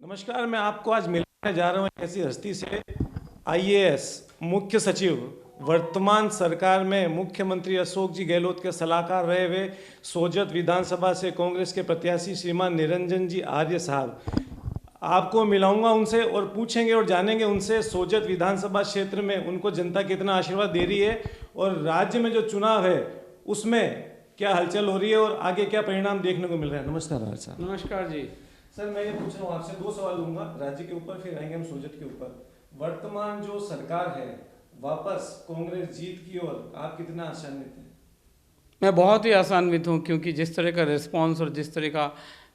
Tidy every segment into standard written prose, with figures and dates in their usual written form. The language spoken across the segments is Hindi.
नमस्कार। मैं आपको आज मिलाने जा रहा हूँ एक ऐसी हस्ती से, आईएएस मुख्य सचिव, वर्तमान सरकार में मुख्यमंत्री अशोक जी गहलोत के सलाहकार रहे हुए सोजत विधानसभा से कांग्रेस के प्रत्याशी श्रीमान निरंजन जी आर्य साहब। आपको मिलाऊंगा उनसे और पूछेंगे और जानेंगे उनसे सोजत विधानसभा क्षेत्र में उनको जनता कितना आशीर्वाद दे रही है और राज्य में जो चुनाव है उसमें क्या हलचल हो रही है और आगे क्या परिणाम देखने को मिल रहा है। नमस्कार आर्य साहब। नमस्कार जी। सर, मैं ये पूछ रहा हूँ आपसे, दो सवाल लूंगा राज्य के ऊपर, फिर आएंगे हम सोजत के ऊपर। वर्तमान जो सरकार है, वापस कांग्रेस जीत की ओर आप कितना आशान्वित हैं? मैं बहुत ही आशान्वित हूँ, क्योंकि जिस तरह का रिस्पांस और जिस तरह का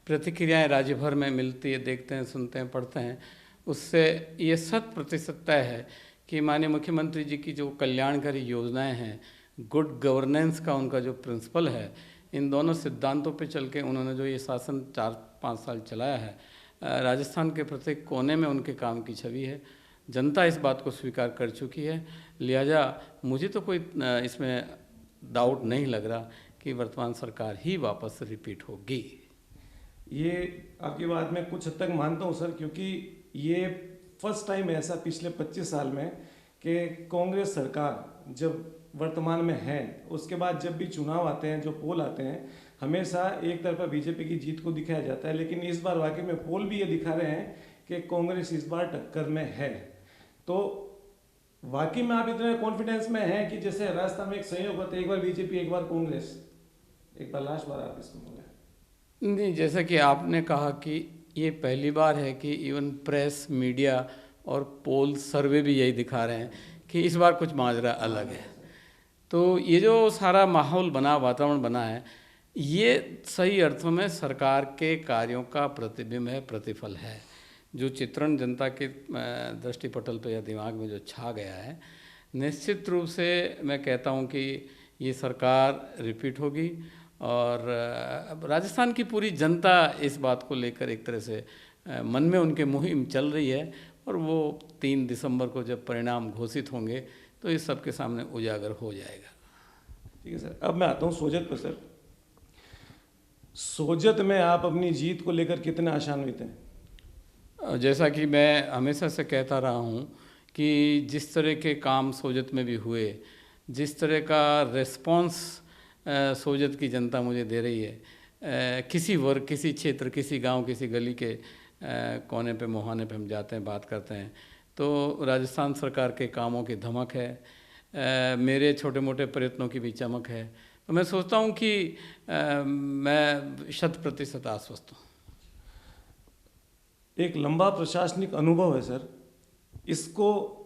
प्रतिक्रियाएं राज्य भर में मिलती है, देखते हैं, सुनते हैं, पढ़ते हैं, उससे ये 100% तय है कि माननीय मुख्यमंत्री जी की जो कल्याणकारी योजनाएं हैं, गुड गवर्नेंस का उनका जो प्रिंसिपल है, इन दोनों सिद्धांतों पे चल के उन्होंने जो ये शासन 4-5 साल चलाया है, राजस्थान के प्रत्येक कोने में उनके काम की छवि है। जनता इस बात को स्वीकार कर चुकी है। लिहाजा मुझे तो कोई इसमें डाउट नहीं लग रहा कि वर्तमान सरकार ही वापस रिपीट होगी। ये आपकी बात मैं कुछ हद तक मानता हूँ सर, क्योंकि ये फर्स्ट टाइम ऐसा पिछले 25 साल में कि कांग्रेस सरकार जब वर्तमान में है, उसके बाद जब भी चुनाव आते हैं, जो पोल आते हैं, हमेशा एक तरफा बीजेपी की जीत को दिखाया जाता है। लेकिन इस बार वाकई में पोल भी ये दिखा रहे हैं कि कांग्रेस इस बार टक्कर में है। तो वाकई में आप इतने कॉन्फिडेंस में हैं कि जैसे राजस्थान में एक संयोग होता है, एक बार बीजेपी एक बार कांग्रेस, एक बार लास्ट बार आप इसको बोले? नहीं, जैसा कि आपने कहा कि ये पहली बार है कि इवन प्रेस, मीडिया और पोल सर्वे भी यही दिखा रहे हैं कि इस बार कुछ माजरा अलग है। तो ये जो सारा माहौल बना, वातावरण बना है, ये सही अर्थों में सरकार के कार्यों का प्रतिबिंब है, प्रतिफल है। जो चित्रण जनता के दृष्टिपटल पे या दिमाग में जो छा गया है, निश्चित रूप से मैं कहता हूँ कि ये सरकार रिपीट होगी। और राजस्थान की पूरी जनता इस बात को लेकर एक तरह से मन में उनके मुहिम चल रही है, और वो 3 दिसंबर को जब परिणाम घोषित होंगे तो इस सबके सामने उजागर हो जाएगा। ठीक है सर, अब मैं आता हूँ सोजत पर। सर, सोजत में आप अपनी जीत को लेकर कितने आशान्वित हैं? जैसा कि मैं हमेशा से कहता रहा हूँ कि जिस तरह के काम सोजत में भी हुए, जिस तरह का रिस्पॉन्स सोजत की जनता मुझे दे रही है, किसी वर्ग, किसी क्षेत्र, किसी गांव, किसी गली के कोने पे, मुहाने पे हम जाते हैं, बात करते हैं, तो राजस्थान सरकार के कामों की धमक है, मेरे छोटे मोटे प्रयत्नों की भी चमक है। तो मैं सोचता हूँ कि मैं 100% आश्वस्त हूँ। एक लंबा प्रशासनिक अनुभव है सर, इसको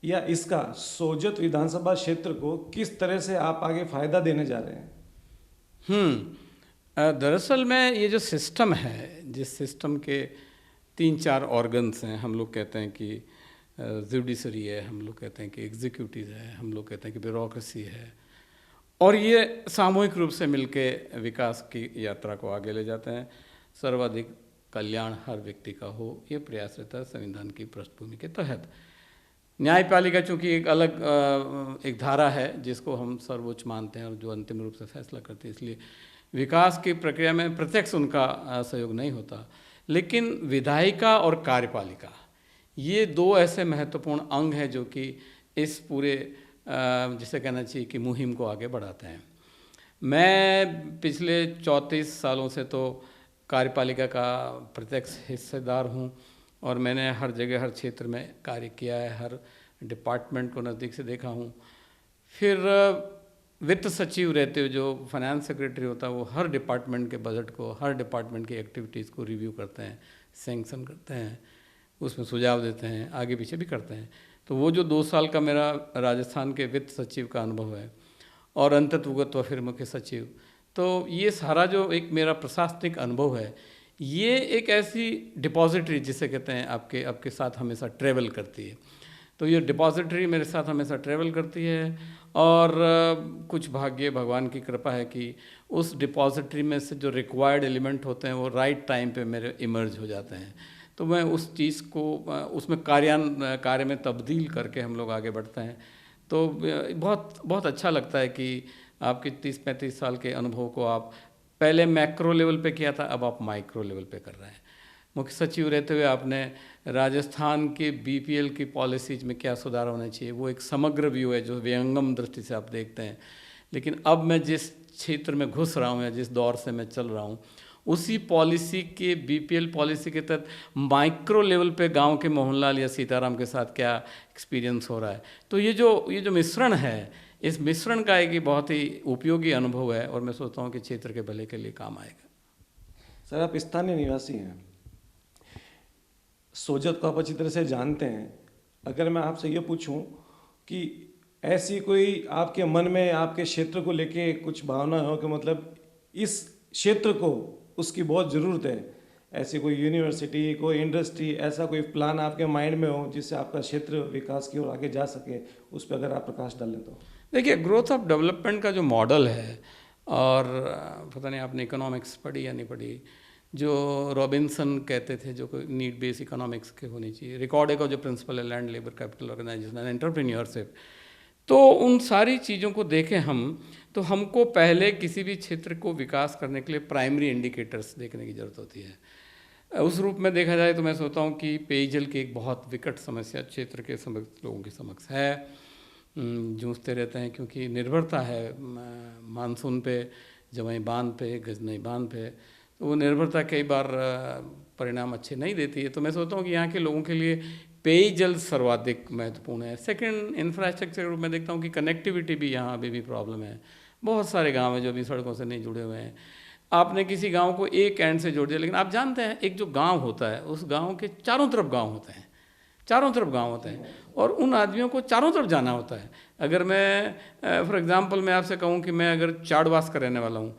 या इसका सोजत विधानसभा क्षेत्र को किस तरह से आप आगे फायदा देने जा रहे हैं? दरअसल में ये जो सिस्टम है, जिस सिस्टम के 3-4 ऑर्गन्स हैं, हम लोग कहते हैं कि जुडिशरी है, हम लोग कहते हैं कि एग्जीक्यूटिव है, हम लोग कहते हैं कि ब्यूरोक्रेसी है, और ये सामूहिक रूप से मिलके विकास की यात्रा को आगे ले जाते हैं। सर्वाधिक कल्याण हर व्यक्ति का हो, ये प्रयास रहता है संविधान की पृष्ठभूमि के तहत। न्यायपालिका चूँकि एक अलग एक धारा है जिसको हम सर्वोच्च मानते हैं और जो अंतिम रूप से फैसला करती है, इसलिए विकास की प्रक्रिया में प्रत्यक्ष उनका सहयोग नहीं होता। लेकिन विधायिका और कार्यपालिका, ये 2 ऐसे महत्वपूर्ण अंग हैं जो कि इस पूरे जिसे कहना चाहिए कि मुहिम को आगे बढ़ाते हैं। मैं पिछले 34 सालों से तो कार्यपालिका का प्रत्यक्ष हिस्सेदार हूँ, और मैंने हर जगह, हर क्षेत्र में कार्य किया है, हर डिपार्टमेंट को नज़दीक से देखा हूँ। फिर वित्त सचिव रहते हुए जो फाइनेंस सेक्रेटरी होता है, वो हर डिपार्टमेंट के बजट को, हर डिपार्टमेंट की एक्टिविटीज़ को रिव्यू करते हैं, सैंक्शन करते हैं, उसमें सुझाव देते हैं, आगे पीछे भी करते हैं। तो वो जो 2 साल का मेरा राजस्थान के वित्त सचिव का अनुभव है, और अंततः फिर मुख्य सचिव, तो ये सारा जो एक मेरा प्रशासनिक अनुभव है, ये एक ऐसी डिपॉजिटरी जिसे कहते हैं आपके साथ हमेशा ट्रैवल करती है। तो ये डिपॉजिटरी मेरे साथ हमेशा ट्रैवल करती है, और कुछ भाग्य, भगवान की कृपा है कि उस डिपॉजिटरी में से जो रिक्वायर्ड एलिमेंट होते हैं वो राइट टाइम पे मेरे इमर्ज हो जाते हैं। तो मैं उस चीज़ को उसमें कार्य में तब्दील करके हम लोग आगे बढ़ते हैं। तो बहुत बहुत अच्छा लगता है कि आपके 30-35 साल के अनुभव को आप पहले मैक्रो लेवल पे किया था, अब आप माइक्रो लेवल पे कर रहे हैं। मुख्य सचिव रहते हुए आपने राजस्थान के बीपीएल की पॉलिसीज में क्या सुधार होना चाहिए, वो एक समग्र व्यू है जो विहंगम दृष्टि से आप देखते हैं। लेकिन अब मैं जिस क्षेत्र में घुस रहा हूँ या जिस दौर से मैं चल रहा हूँ, उसी पॉलिसी के बीपीएल पॉलिसी के तहत माइक्रो लेवल पे गांव के मोहनलाल या सीताराम के साथ क्या एक्सपीरियंस हो रहा है। तो ये जो मिश्रण है, इस मिश्रण का एक बहुत ही उपयोगी अनुभव है और मैं सोचता हूँ कि क्षेत्र के भले के लिए काम आएगा। सर, आप स्थानीय निवासी हैं, सोजत को आप अच्छी तरह से जानते हैं। अगर मैं आपसे ये पूछूं कि ऐसी कोई आपके मन में आपके क्षेत्र को लेके कुछ भावना हो कि मतलब इस क्षेत्र को उसकी बहुत ज़रूरत है, ऐसी कोई यूनिवर्सिटी, कोई इंडस्ट्री, ऐसा कोई प्लान आपके माइंड में हो जिससे आपका क्षेत्र विकास की ओर आगे जा सके, उस पर अगर आप प्रकाश डालें तो। देखिए, ग्रोथ ऑफ डेवलपमेंट का जो मॉडल है, और पता नहीं आपने इकोनॉमिक्स पढ़ी या नहीं पढ़ी, जो रॉबिन्सन कहते थे जो कोई नीड बेस्ड इकोनॉमिक्स के होनी चाहिए, रिकॉर्ड का जो प्रिंसिपल है land labour capital organisation and entrepreneurship, तो उन सारी चीज़ों को देखें हम, तो हमको पहले किसी भी क्षेत्र को विकास करने के लिए प्राइमरी इंडिकेटर्स देखने की ज़रूरत होती है। उस रूप में देखा जाए तो मैं सोचता हूँ कि पेयजल की एक बहुत विकट समस्या क्षेत्र के लोगों के समक्ष है, जूझते रहते हैं, क्योंकि निर्भरता है मानसून पे, जवाई बांध पे, गजनई बांध पे, तो वो निर्भरता कई बार परिणाम अच्छे नहीं देती है। तो मैं सोचता हूँ कि यहाँ के लोगों के लिए पेयजल सर्वाधिक महत्वपूर्ण है। सेकंड, इंफ्रास्ट्रक्चर के रूप में देखता हूँ कि कनेक्टिविटी भी यहाँ अभी भी प्रॉब्लम है। बहुत सारे गांव हैं जो अभी सड़कों से नहीं जुड़े हुए हैं। आपने किसी गांव को एक एंड से जोड़ दिया, लेकिन आप जानते हैं एक जो गांव होता है, उस गांव के चारों तरफ गांव होते हैं, चारों तरफ गांव होते हैं, और उन आदमियों को चारों तरफ जाना होता है। अगर मैं फॉर एग्जांपल मैं आपसे कहूँ कि मैं अगर चाड़वास का रहने वाला हूँ,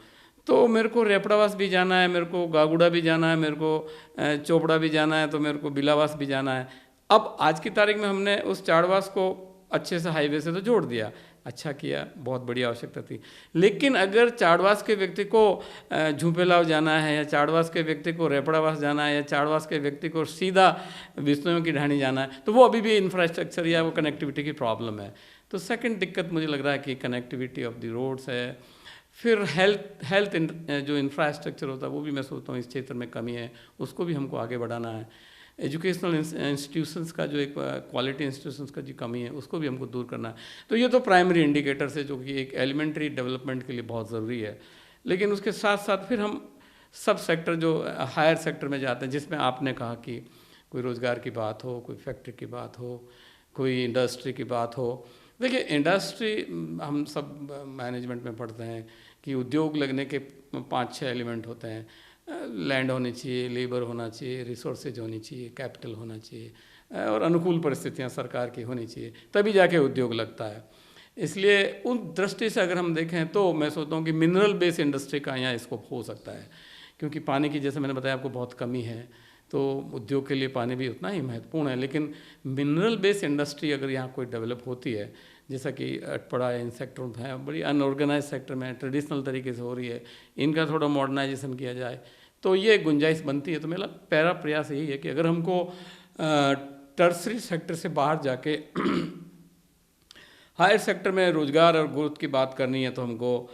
तो मेरे को रेपड़ावास भी जाना है, मेरे को गागुड़ा भी जाना है, मेरे को चोपड़ा भी जाना है, तो मेरे को बिलावास भी जाना है। अब आज की तारीख में हमने उस चाड़वास को अच्छे से हाईवे से तो जोड़ दिया, अच्छा किया, बहुत बड़ी आवश्यकता थी। लेकिन अगर चाड़वास के व्यक्ति को झूपेलाव जाना है, या चाड़वास के व्यक्ति को रेपड़ावास जाना है, या चाड़वास के व्यक्ति को सीधा विष्णुओं की ढाणी जाना है, तो वो अभी भी इंफ्रास्ट्रक्चर या वो कनेक्टिविटी की प्रॉब्लम है। तो सेकंड दिक्कत मुझे लग रहा है कि कनेक्टिविटी ऑफ द रोड्स है। फिर हेल्थ जो इंफ्रास्ट्रक्चर होता है वो भी मैं सोचता हूँ इस क्षेत्र में कमी है, उसको भी हमको आगे बढ़ाना है। एजुकेशनल इंस्टीट्यूशंस का जो एक क्वालिटी इंस्टीट्यूशंस का जो कमी है उसको भी हमको दूर करना है। तो ये तो प्राइमरी इंडिकेटर्स है जो कि एक एलिमेंट्री डेवलपमेंट के लिए बहुत ज़रूरी है। लेकिन उसके साथ साथ फिर हम सब सेक्टर जो हायर सेक्टर में जाते हैं, जिसमें आपने कहा कि कोई रोज़गार की बात हो, कोई फैक्ट्री की बात हो, कोई इंडस्ट्री की बात हो। देखिए, इंडस्ट्री हम सब मैनेजमेंट में पढ़ते हैं कि उद्योग लगने के 5-6 एलिमेंट होते हैं। लैंड होनी चाहिए, लेबर होना चाहिए, रिसोर्सेज होनी चाहिए, कैपिटल होना चाहिए, और अनुकूल परिस्थितियां सरकार की होनी चाहिए, तभी जाके उद्योग लगता है। इसलिए उन दृष्टि से अगर हम देखें तो मैं सोचता हूँ कि मिनरल बेस्ड इंडस्ट्री का यहाँ स्कोप हो सकता है, क्योंकि पानी की, जैसे मैंने बताया आपको, बहुत कमी है, तो उद्योग के लिए पानी भी उतना ही महत्वपूर्ण है। लेकिन मिनरल बेस्ड इंडस्ट्री अगर यहाँ कोई डेवलप होती है, जैसा कि अटपड़ा इन सेक्टरों में है, बड़ी अनऑर्गेनाइज सेक्टर में ट्रेडिशनल तरीके से हो रही है, इनका थोड़ा मॉडर्नाइजेशन किया जाए तो ये गुंजाइश बनती है। तो मेरा पहला प्रयास यही है कि अगर हमको टर्सरी सेक्टर से बाहर जाके हायर सेक्टर में रोजगार और ग्रोथ की बात करनी है, तो हमको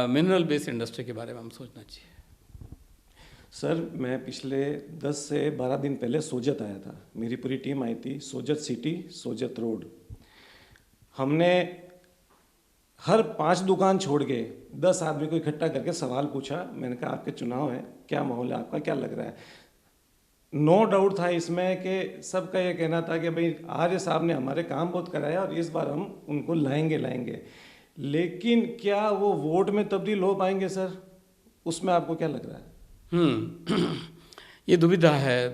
मिनरल बेस्ड इंडस्ट्री के बारे में हम सोचना चाहिए। सर, मैं पिछले 10 से 12 दिन पहले सोजत आया था, मेरी पूरी टीम आई थी। सोजत सिटी, सोजत रोड, हमने हर 5 दुकान छोड़ के 10 आदमी को इकट्ठा करके सवाल पूछा। मैंने कहा आपके चुनाव है, क्या माहौल है आपका, क्या लग रहा है। नो डाउट था इसमें कि सबका ये कहना था कि भाई आर्य साहब ने हमारे काम बहुत कराया और इस बार हम उनको लाएंगे। लेकिन क्या वो वोट में तब्दील हो पाएंगे सर, उसमें आपको क्या लग रहा है? ये दुविधा है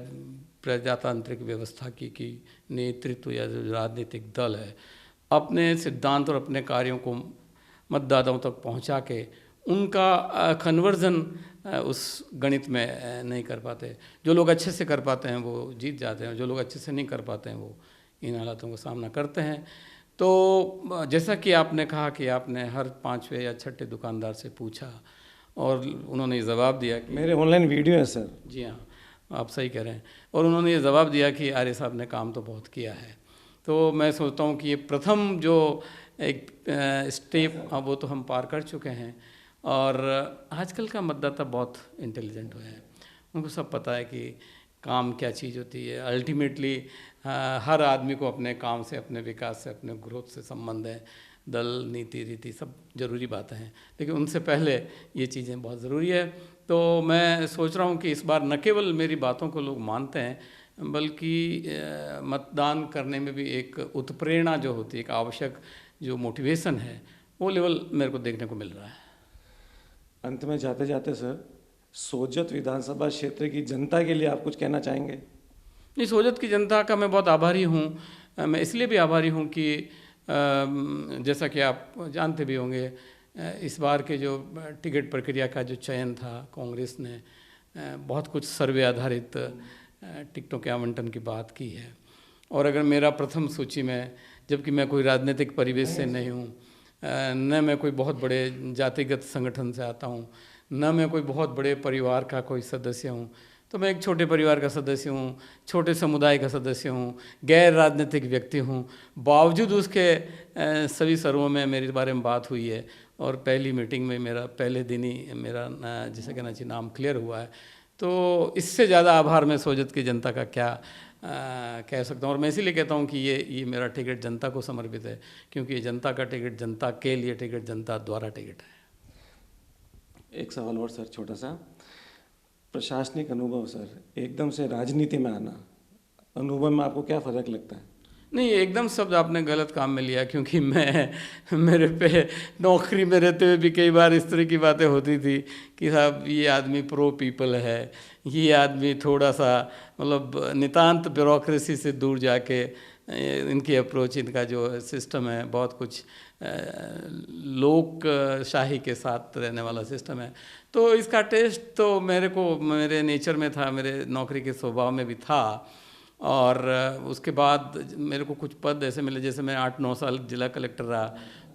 प्रजातांत्रिक व्यवस्था की कि नेतृत्व या जो राजनीतिक दल है अपने सिद्धांत और अपने कार्यों को मतदाताओं तक पहुंचा के उनका कन्वर्जन उस गणित में नहीं कर पाते। जो लोग अच्छे से कर पाते हैं वो जीत जाते हैं, जो लोग अच्छे से नहीं कर पाते हैं वो इन हालातों का सामना करते हैं। तो जैसा कि आपने कहा कि आपने हर 5वें या 6ठे दुकानदार से पूछा और उन्होंने ये जवाब दिया कि मेरे ऑनलाइन वीडियो है सर। जी हाँ, आप सही कह रहे हैं। और उन्होंने ये जवाब दिया कि आर्य साहब ने काम तो बहुत किया है। तो मैं सोचता हूँ कि ये प्रथम जो एक स्टेप वो तो हम पार कर चुके हैं। और आजकल का मतदाता बहुत इंटेलिजेंट हुए हैं, उनको सब पता है कि काम क्या चीज़ होती है। अल्टीमेटली हर आदमी को अपने काम से, अपने विकास से, अपने ग्रोथ से संबंध है। दल, नीति, रीति सब जरूरी बातें हैं, लेकिन उनसे पहले ये चीज़ें बहुत ज़रूरी है। तो मैं सोच रहा हूँ कि इस बार न केवल मेरी बातों को लोग मानते हैं, बल्कि मतदान करने में भी एक उत्प्रेरणा जो होती है, एक आवश्यक जो मोटिवेशन है, वो लेवल मेरे को देखने को मिल रहा है। अंत में जाते जाते सर, सोजत विधानसभा क्षेत्र की जनता के लिए आप कुछ कहना चाहेंगे? नहीं, सोजत की जनता का मैं बहुत आभारी हूँ। मैं इसलिए भी आभारी हूँ कि जैसा कि आप जानते भी होंगे, इस बार के जो टिकट प्रक्रिया का जो चयन था, कांग्रेस ने बहुत कुछ सर्वे आधारित टिकटों के आवंटन की बात की है। और अगर मेरा प्रथम सूची में, जबकि मैं कोई राजनीतिक परिवेश से नहीं हूँ, न मैं कोई बहुत बड़े जातिगत संगठन से आता हूँ, न मैं कोई बहुत बड़े परिवार का कोई सदस्य हूँ, तो मैं एक छोटे परिवार का सदस्य हूँ, छोटे समुदाय का सदस्य हूँ, गैर राजनीतिक व्यक्ति हूँ। बावजूद उसके सभी सर्वों में मेरे बारे में बात हुई है, और पहली मीटिंग में मेरा पहले दिन ही मेरा जिसे कहना चाहिए नाम क्लियर हुआ है। तो इससे ज़्यादा आभार मैं सोजत की जनता का क्या कह सकता हूँ। और मैं इसीलिए कहता हूँ कि ये मेरा टिकट जनता को समर्पित है, क्योंकि ये जनता का टिकट, जनता के लिए टिकट, जनता द्वारा टिकट है। एक सवाल और सर, छोटा सा। प्रशासनिक अनुभव सर, एकदम से राजनीति में आना, अनुभव में आपको क्या फ़र्क लगता है? नहीं, एकदम शब्द आपने गलत काम में लिया, क्योंकि मेरे पे नौकरी में रहते हुए भी कई बार इस तरह की बातें होती थी कि साहब ये आदमी प्रो पीपल है, ये आदमी थोड़ा सा मतलब नितांत ब्यूरोक्रेसी से दूर जाके इनकी अप्रोच, इनका जो सिस्टम है बहुत कुछ लोकशाही के साथ रहने वाला सिस्टम है। तो इसका टेस्ट तो मेरे नेचर में था, मेरे नौकरी के स्वभाव में भी था। और उसके बाद मेरे को कुछ पद ऐसे मिले, जैसे मैं 8-9 साल जिला कलेक्टर रहा,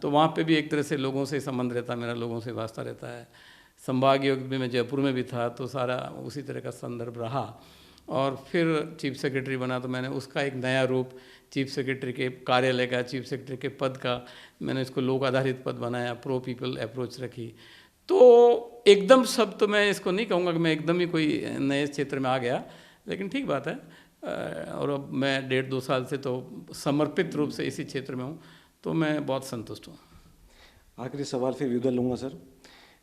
तो वहाँ पे भी एक तरह से लोगों से संबंध रहता, मेरा लोगों से वास्ता रहता है। संभागीय भी मैं जयपुर में भी था, तो सारा उसी तरह का संदर्भ रहा। और फिर चीफ सेक्रेटरी बना, तो मैंने उसका एक नया रूप, चीफ सेक्रेटरी के कार्यालय का, चीफ सेक्रेटरी के पद का, मैंने इसको लोक आधारित पद बनाया, प्रो पीपल अप्रोच रखी। तो एकदम सब तो मैं इसको नहीं कहूँगा कि मैं एकदम ही कोई नए क्षेत्र में आ गया, लेकिन ठीक बात है। और अब मैं 1.5-2 साल से तो समर्पित रूप से इसी क्षेत्र में हूँ, तो मैं बहुत संतुष्ट हूँ। आखिरी सवाल फिर विदा लूँगा सर।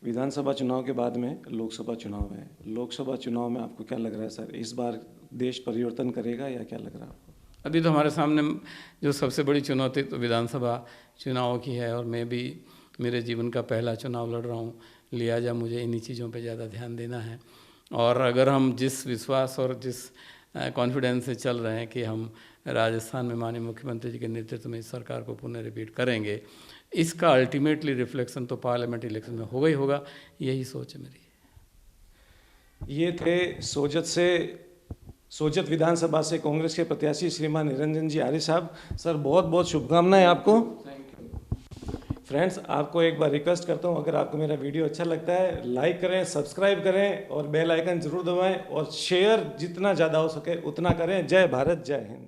विधानसभा चुनाव के बाद में लोकसभा चुनाव है। लोकसभा चुनाव में आपको क्या लग रहा है सर, इस बार देश परिवर्तन करेगा या क्या लग रहा है आपको? अभी तो हमारे सामने जो सबसे बड़ी चुनौती तो विधानसभा चुनाव की है, और मैं भी मेरे जीवन का पहला चुनाव लड़ रहा हूँ, लिहाजा मुझे इन्हीं चीज़ों पे ज़्यादा ध्यान देना है। और अगर हम जिस विश्वास और जिस कॉन्फिडेंस से चल रहे हैं कि हम राजस्थान में माननीय मुख्यमंत्री जी के नेतृत्व में इस सरकार को पुनः रिपीट करेंगे, इसका अल्टीमेटली रिफ्लेक्शन तो पार्लियामेंट इलेक्शन में होगा ही होगा, यही सोच है मेरी। ये थे सोजत विधानसभा से कांग्रेस के प्रत्याशी श्रीमान निरंजन जी आर्य साहब। सर बहुत बहुत शुभकामनाएं आपको। फ्रेंड्स, आपको एक बार रिक्वेस्ट करता हूं, अगर आपको मेरा वीडियो अच्छा लगता है लाइक करें, सब्सक्राइब करें और बेल आइकन जरूर दबाएं, और शेयर जितना ज़्यादा हो सके उतना करें। जय भारत, जय हिंद।